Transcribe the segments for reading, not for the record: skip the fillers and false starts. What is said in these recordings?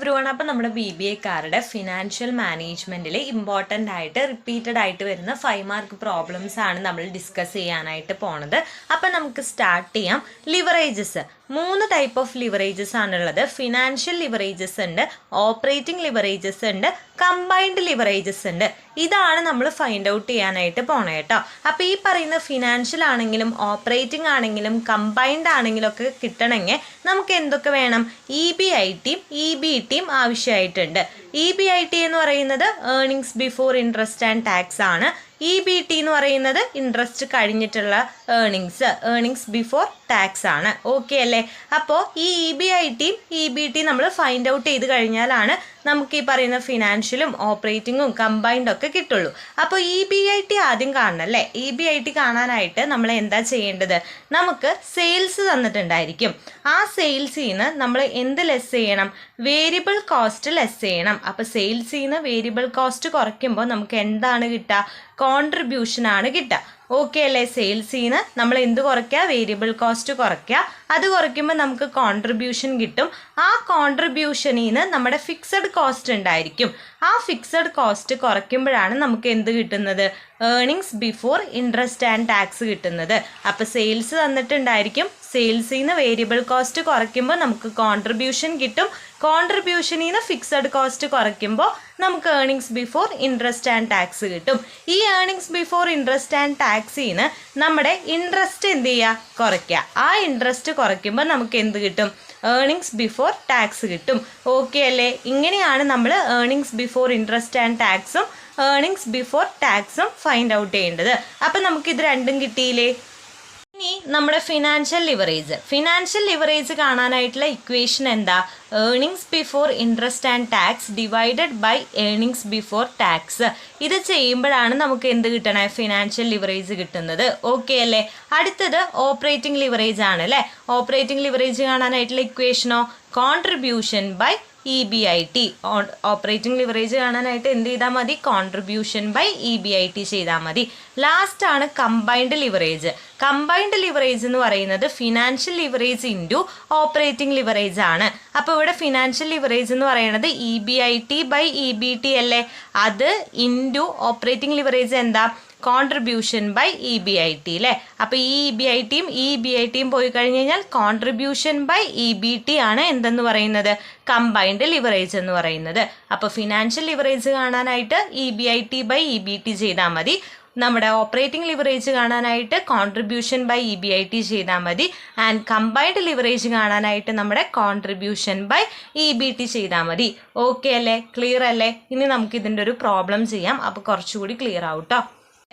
Everyone. അപ്പോൾ നമ്മുടെ BBA financial മാനേജ്മെൻറ്റിൽ important ആയിട്ട് റിപ്പീറ്റഡ് ആയിട്ട് വരുന്ന 5 മാർക്ക് പ്രോബ്ലംസ് ആണ് നമ്മൾ ഡിസ്കസ് ചെയ്യാനായിട്ട് പോണത്. അപ്പം നമുക്ക് സ്റ്റാർട്ട് ചെയ്യാം. ലിവറേജസ് 3 ടൈപ്പ് ഓഫ് ലിവറേജസ് ആണുള്ളത്. ഫിനാൻഷ്യൽ ലിവറേജസ് ഉണ്ട്, ഓപ്പറേറ്റിംഗ് ലിവറേജസ് ഉണ്ട്, കമ്പൈൻഡ് ലിവറേജസ് ഉണ്ട്. ഇതാണ് നമ്മൾ ഫൈൻഡ് ഔട്ട് ചെയ്യാനായിട്ട് പോണേ കേട്ടോ. അപ്പോൾ ഈ പറയുന്ന ഫിനാൻഷ്യൽ ആണെങ്കിലും ഓപ്പറേറ്റിംഗ് ആണെങ്കിലും കമ്പൈൻഡ് ആണെങ്കിലും ഒക്കെ കിട്ടണമെങ്കിൽ നമുക്ക് എന്തൊക്കെ വേണം? EBITയും EBTയും ആവശ്യമായിട്ടുണ്ട്. EBIT എന്ന് പറയുന്നത് earnings before interest and tax ആണ്. EBT എന്ന് പറയുന്നത് ഇൻട്രസ്റ്റ് കഴിഞ്ഞിട്ടുള്ള ഏർണിങ്സ് ബിഫോർ ടാക്സ് ആണ്. ഓക്കെ അല്ലേ? അപ്പോൾ ഈ EBITയും EBTയും നമ്മൾ ഫൈൻഡ് ഔട്ട് ചെയ്ത് കഴിഞ്ഞാലാണ് നമുക്ക് ഈ പറയുന്ന ഫിനാൻഷ്യലും ഓപ്പറേറ്റിങ്ങും കമ്പൈൻഡും ഒക്കെ കിട്ടുള്ളൂ. അപ്പോൾ EBIT ആദ്യം കാണണം അല്ലേ? EBIT കാണാനായിട്ട് നമ്മൾ എന്താ ചെയ്യേണ്ടത്? നമുക്ക് സെയിൽസ് തന്നിട്ടുണ്ടായിരിക്കും. ആ സെയിൽസിൽ നിന്ന് നമ്മൾ എന്ത് ലെസ് ചെയ്യണം? വേരിയബിൾ കോസ്റ്റ് ലെസ് ചെയ്യണം. അപ്പോൾ സെയിൽസിൽ നിന്ന് വേരിയബിൾ കോസ്റ്റ് കുറയ്ക്കുമ്പോൾ നമുക്ക് എന്താണ് കിട്ടുക? കോൺട്രിബ്യൂഷൻ ആണ് കിട്ടുക. ഓക്കെ അല്ലേ? സെയിൽസിൽ നിന്ന് നമ്മൾ എന്ത് കുറയ്ക്കുക? വേരിയബിൾ കോസ്റ്റ് കുറയ്ക്കുക. അത് കുറയ്ക്കുമ്പോൾ നമുക്ക് കോൺട്രിബ്യൂഷൻ കിട്ടും. ആ കോൺട്രിബ്യൂഷനിൽ നിന്ന് നമ്മുടെ ഫിക്സഡ് കോസ്റ്റ് ഉണ്ടായിരിക്കും. ആ ഫിക്സഡ് കോസ്റ്റ് കുറയ്ക്കുമ്പോഴാണ് നമുക്ക് എന്ത് കിട്ടുന്നത്? Earnings before interest and tax കിട്ടുന്നത്. അപ്പോൾ സെയിൽസ് തന്നിട്ടുണ്ടായിരിക്കും. സെയിൽസിൽ നിന്ന് വേരിയബിൾ കോസ്റ്റ് കുറയ്ക്കുമ്പോൾ നമുക്ക് കോൺട്രിബ്യൂഷൻ കിട്ടും. കോൺട്രിബ്യൂഷനിൽ നിന്ന് ഫിക്സഡ് കോസ്റ്റ് കുറയ്ക്കുമ്പോൾ നമുക്ക് earnings before interest and tax കിട്ടും. ഈ ഏർണിങ്സ് ബിഫോർ ഇൻട്രസ്റ്റ് ആൻഡ് ടാക്സിൽ നിന്ന് നമ്മുടെ ഇൻട്രസ്റ്റ് എന്ത് ചെയ്യുക? കുറയ്ക്കുക. ആ ഇൻട്രസ്റ്റ് കുറയ്ക്കുമ്പോൾ നമുക്ക് എന്ത് കിട്ടും? ഏർണിങ്സ് ബിഫോർ ടാക്സ് കിട്ടും. ഓക്കെ അല്ലേ? ഇങ്ങനെയാണ് നമ്മൾ ഏർണിങ്സ് ബിഫോർ ഇൻട്രസ്റ്റ് ആൻഡ് ടാക്സും ഏർണിങ്സ് ബിഫോർ ടാക്സും ഫൈൻഡ് ഔട്ട് ചെയ്യേണ്ടത്. അപ്പം നമുക്കിത് രണ്ടും കിട്ടിയില്ലേ? ഇനി നമ്മുടെ ഫിനാൻഷ്യൽ ലിവറേജ് കാണാനായിട്ടുള്ള ഇക്വേഷൻ എന്താ? Earnings before interest and tax divided by earnings before tax. ഇത് ചെയ്യുമ്പോഴാണ് നമുക്ക് എന്ത് കിട്ടണേ? ഫിനാൻഷ്യൽ ലിവറേജ് കിട്ടുന്നത്. ഓക്കെ അല്ലേ? അടുത്തത് ഓപ്പറേറ്റിംഗ് ലിവറേജ് ആണ് അല്ലേ? ഓപ്പറേറ്റിംഗ് ലിവറേജ് കാണാനായിട്ടുള്ള ഇക്വേഷനോ? Contribution by EBIT. Operating leverage കാണാനായിട്ട് എന്ത് ചെയ്താൽ മതി? കോൺട്രിബ്യൂഷൻ ബൈ EBIT ചെയ്താൽ മതി. ലാസ്റ്റ് ആണ് കമ്പൈൻഡ് ലിവറേജ് എന്ന് പറയുന്നത് financial leverage into operating leverage ആണ്. അപ്പോൾ ഇവിടെ ഫിനാൻഷ്യൽ ലിവറേജ് എന്ന് പറയുന്നത് EBIT ബൈ EBT അല്ലേ? അത് ഇൻറ്റു ഓപ്പറേറ്റിംഗ് ലിവറേജ് എന്താ? കോൺട്രിബ്യൂഷൻ ബൈ EBIT അല്ലേ? അപ്പോൾ ഈ EBITയും പോയി കഴിഞ്ഞ് കഴിഞ്ഞാൽ കോൺട്രിബ്യൂഷൻ ബൈ EBT ആണ് എന്തെന്ന് പറയുന്നത്? കമ്പൈൻഡ് ലിവറേജ് എന്ന് പറയുന്നത്. അപ്പോൾ ഫിനാൻഷ്യൽ ലിവറേജ് കാണാനായിട്ട് EBIT ബൈ EBT ചെയ്താൽ മതി. നമ്മുടെ ഓപ്പറേറ്റിംഗ് ലിവറേജ് കാണാനായിട്ട് കോൺട്രിബ്യൂഷൻ ബൈ EBIT ചെയ്താൽ മതി. ആൻഡ് കമ്പൈൻഡ് ലിവറേജ് കാണാനായിട്ട് നമ്മുടെ കോൺട്രിബ്യൂഷൻ ബൈ EBT ചെയ്താൽ മതി. ഓക്കെ അല്ലേ? ക്ലിയർ അല്ലേ? ഇനി നമുക്ക് ഇതിൻ്റെ ഒരു പ്രോബ്ലം ചെയ്യാം. അപ്പോൾ കുറച്ചുകൂടി ക്ലിയർ ആവട്ടോ.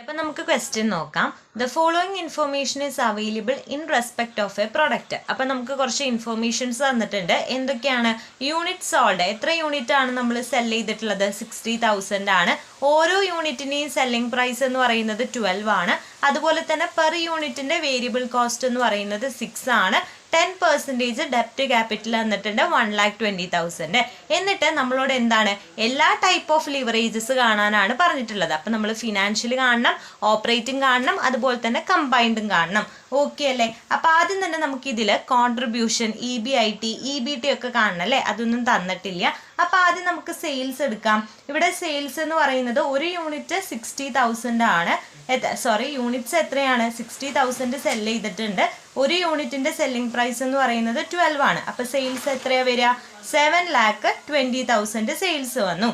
അപ്പം നമുക്ക് ക്വസ്റ്റ്യൻ നോക്കാം. The following information is available in respect of A product. അപ്പം നമുക്ക് കുറച്ച് ഇൻഫോർമേഷൻസ് തന്നിട്ടുണ്ട്. എന്തൊക്കെയാണ്? Unit sold. എത്ര യൂണിറ്റ് ആണ് നമ്മൾ സെല് ചെയ്തിട്ടുള്ളത്? 60,000 ആണ്. ഓരോ യൂണിറ്റിൻ്റെയും സെല്ലിംഗ് പ്രൈസ് എന്ന് പറയുന്നത് 12 ആണ്. അതുപോലെ തന്നെ പെർ യൂണിറ്റിൻ്റെ വേരിയബിൾ കോസ്റ്റ് എന്ന് പറയുന്നത് 6 ആണ്. 10% ഡെപ്റ്റ് ക്യാപിറ്റൽ തന്നിട്ടുണ്ട് 1,20,000. എന്നിട്ട് നമ്മളോട് എന്താണ്? എല്ലാ ടൈപ്പ് ഓഫ് ലിവറേജസ് കാണാനാണ് പറഞ്ഞിട്ടുള്ളത്. അപ്പം നമ്മൾ ഫിനാൻഷ്യൽ കാണണം, ഓപ്പറേറ്റിംഗ് കാണണം, അതുപോലെ തന്നെ കമ്പൈൻഡും കാണണം. ഓക്കെ അല്ലേ? അപ്പം ആദ്യം തന്നെ നമുക്ക് ഇതിൽ കോൺട്രിബ്യൂഷൻ, EBIT, EBT ഒക്കെ കാണണം അല്ലേ? അതൊന്നും തന്നിട്ടില്ല. അപ്പം ആദ്യം നമുക്ക് സെയിൽസ് എടുക്കാം. ഇവിടെ സെയിൽസ് എന്ന് പറയുന്നത് ഒരു യൂണിറ്റ് 60,000 ആണ്. യൂണിറ്റ്സ് എത്രയാണ്? 60,000 സെല് ചെയ്തിട്ടുണ്ട്. ഒരു യൂണിറ്റിന്റെ സെല്ലിംഗ് പ്രൈസ് എന്ന് പറയുന്നത് 12 ആണ്. അപ്പോൾ സെയിൽസ് എത്രയാ വരിക? 7,20,000 സെയിൽസ് വന്നു.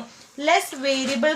ലെസ് വേരിയബിൾ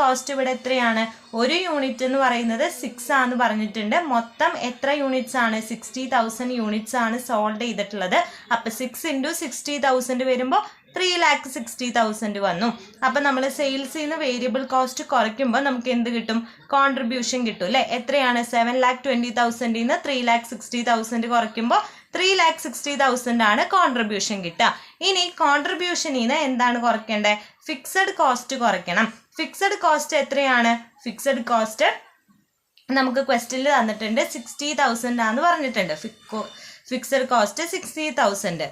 കോസ്റ്റ് ഇവിടെ എത്രയാണ്? ഒരു യൂണിറ്റ് എന്ന് പറയുന്നത് 6 ആണെന്ന് പറഞ്ഞിട്ടുണ്ട്. മൊത്തം എത്ര യൂണിറ്റ്സ് ആണ്? 60,000 യൂണിറ്റ്സ് ആണ് സോൾഡ് ചെയ്തിട്ടുള്ളത്. അപ്പോൾ 6 ഇൻറ്റു 60,000 വരുമ്പോൾ 3,60,000 വന്നു. അപ്പം നമ്മൾ സെയിൽസിൽ നിന്ന് വേരിയബിൾ കോസ്റ്റ് കുറയ്ക്കുമ്പോൾ നമുക്ക് എന്ത് കിട്ടും? കോൺട്രിബ്യൂഷൻ കിട്ടും അല്ലേ? എത്രയാണ്? 7,20,000 നിന്ന് 3,60,000 കുറയ്ക്കുമ്പോൾ 3,60,000 ആണ് കോൺട്രിബ്യൂഷൻ കിട്ടുക. ഇനി കോൺട്രിബ്യൂഷനിൽ നിന്ന് എന്താണ് കുറയ്ക്കേണ്ടത്? ഫിക്സഡ് കോസ്റ്റ് കുറയ്ക്കണം. ഫിക്സഡ് കോസ്റ്റ് എത്രയാണ്? ഫിക്സഡ് കോസ്റ്റ് നമുക്ക് ക്വസ്റ്റ്യനിൽ തന്നിട്ടുണ്ട് 60,000 ആണെന്ന് പറഞ്ഞിട്ടുണ്ട്. Fixed cost 60,000.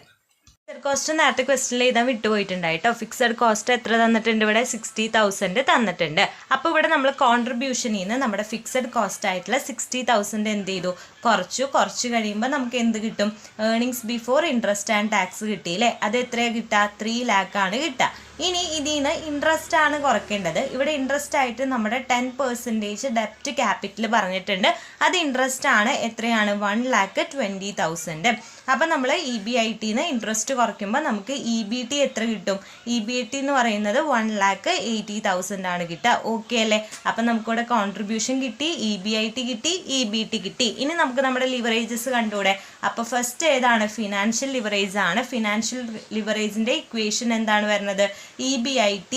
ഫിക്സഡ് കോസ്റ്റ് നേരത്തെ ക്വസ്റ്റനിൽ എഴുതാൻ വിട്ടുപോയിട്ടുണ്ടായി കേട്ടോ. ഫിക്സഡ് കോസ്റ്റ് എത്ര തന്നിട്ടുണ്ട് ഇവിടെ? 60,000 തന്നിട്ടുണ്ട്. അപ്പോൾ ഇവിടെ നമ്മൾ കോൺട്രിബ്യൂഷനിൽ നിന്ന് നമ്മുടെ ഫിക്സഡ് കോസ്റ്റ് ആയിട്ടുള്ള 60,000 എന്ത് ചെയ്തു? കുറച്ച് കഴിയുമ്പോൾ നമുക്ക് എന്ത് കിട്ടും? Earnings before interest and tax കിട്ടിയില്ലേ? അത് എത്രയാണ് കിട്ടുക? 3 lakh ആണ് കിട്ടുക. ഇനി ഇതിൽ നിന്ന് ഇൻട്രസ്റ്റ് ആണ് കുറയ്ക്കേണ്ടത്. ഇവിടെ ഇൻട്രസ്റ്റ് ആയിട്ട് നമ്മുടെ 10% ഡെപ്റ്റ് ക്യാപിറ്റൽ പറഞ്ഞിട്ടുണ്ട്. അത് ഇൻട്രസ്റ്റ് ആണ്. എത്രയാണ്? 1,20,000. അപ്പം നമ്മൾ EBITന്ന് ഇൻട്രസ്റ്റ് കുറയ്ക്കുമ്പോൾ നമുക്ക് EBT എത്ര കിട്ടും? EBT എന്ന് പറയുന്നത് 1,80,000 ആണ് കിട്ടുക. ഓക്കെ അല്ലേ? അപ്പം നമുക്കിവിടെ കോൺട്രിബ്യൂഷൻ കിട്ടി, EBIT കിട്ടി, EBT കിട്ടി. ഇനി നമുക്ക് നമ്മുടെ ലിവറേജസ് കണ്ടുകൂടെ? അപ്പോൾ ഫസ്റ്റ് ഏതാണ്? ഫിനാൻഷ്യൽ ലിവറേജ് ആണ്. ഫിനാൻഷ്യൽ ലിവറേജിൻ്റെ ഇക്വേഷൻ എന്താണ് വരുന്നത്? EBIT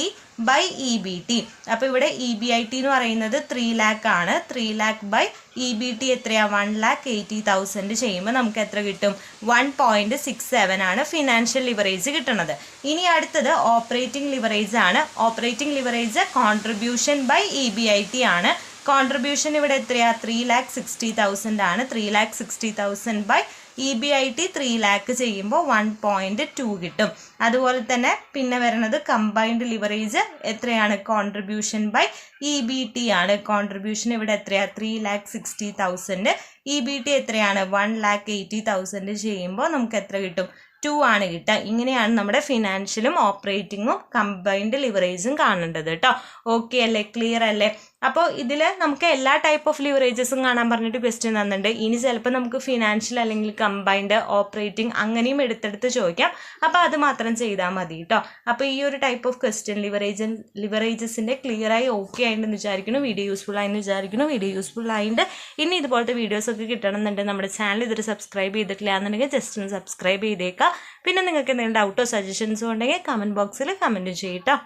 by EBT. അപ്പോൾ ഇവിടെ EBIT എന്ന് പറയുന്നത് 3 lakh ആണ്. 3 lakh by EBT എത്രയാണ്? 1,80,000 ചെയ്യുമ്പോൾ നമുക്ക് എത്ര കിട്ടും? 1.67 ആണ് ഫിനാൻഷ്യൽ ലിവറേജ് കിട്ടുന്നത്. ഇനി അടുത്തത് ഓപ്പറേറ്റിംഗ് ലിവറേജ് ആണ്. Operating leverage contribution by EBIT ആണ്. കോൺട്രിബ്യൂഷൻ ഇവിടെ എത്രയാണ്? 3,60,000 ആണ്. 3,60,000 ബൈ EBIT 3 lakh ചെയ്യുമ്പോൾ 1.2 കിട്ടും. അതുപോലെ തന്നെ പിന്നെ വരുന്നത് കമ്പൈൻഡ് ലിവറേജ് എത്രയാണ്? കോൺട്രിബ്യൂഷൻ ബൈ EBT ആണ്. കോൺട്രിബ്യൂഷൻ ഇവിടെ എത്രയാണ്? 3,60,000. EBT എത്രയാണ്? 1,80,000 ചെയ്യുമ്പോൾ നമുക്ക് എത്ര കിട്ടും? 2 ആണ് കിട്ടുക. ഇങ്ങനെയാണ് നമ്മുടെ ഫിനാൻഷ്യലും ഓപ്പറേറ്റിങ്ങും കമ്പൈൻഡ് ലിവറേജും കാണേണ്ടത് കേട്ടോ. ഓക്കെ അല്ലേ? ക്ലിയർ അല്ലേ? അപ്പോൾ ഇതിൽ നമുക്ക് എല്ലാ ടൈപ്പ് ഓഫ് ലിവറേജസും കാണാൻ പറഞ്ഞിട്ട് ക്വസ്റ്റ്യൻ തന്നിട്ടുണ്ട്. ഇനി ചിലപ്പോൾ നമുക്ക് ഫിനാൻഷ്യൽ അല്ലെങ്കിൽ കമ്പൈൻഡ് ഓപ്പറേറ്റിംഗ് അങ്ങനെയും എടുത്തെടുത്ത് ചോദിക്കാം. അപ്പോൾ അത് മാത്രം ചെയ്താൽ മതി കേട്ടോ. അപ്പോൾ ഈ ഒരു ടൈപ്പ് ഓഫ് ക്വസ്റ്റ്യൻ ലിവറേജസിൻ്റെ ക്ലിയറായി ഓക്കെ ആയിട്ടുണ്ടെന്ന് വിചാരിക്കുന്നു. വീഡിയോ യൂസ്ഫുൾ ആയെന്ന് വിചാരിക്കുന്നു. വീഡിയോ യൂസ്ഫുൾ ആയിട്ട് ഇനി ഇതുപോലത്തെ വീഡിയോസൊക്കെ കിട്ടണമെന്നുണ്ടെങ്കിൽ നമ്മുടെ ചാനൽ ഇതൊരു സബ്സ്ക്രൈബ് ചെയ്തിട്ടില്ല എന്നുണ്ടെങ്കിൽ ജസ്റ്റ് ഒന്ന് സബ്സ്ക്രൈബ് ചെയ്തേക്കാം. പിന്നെ നിങ്ങൾക്ക് എന്തെങ്കിലും ഡൗട്ടോ സജഷൻസോ ഉണ്ടെങ്കിൽ കമൻറ്റ് ബോക്സിൽ കമൻറ്റ് ചെയ്യട്ടോ.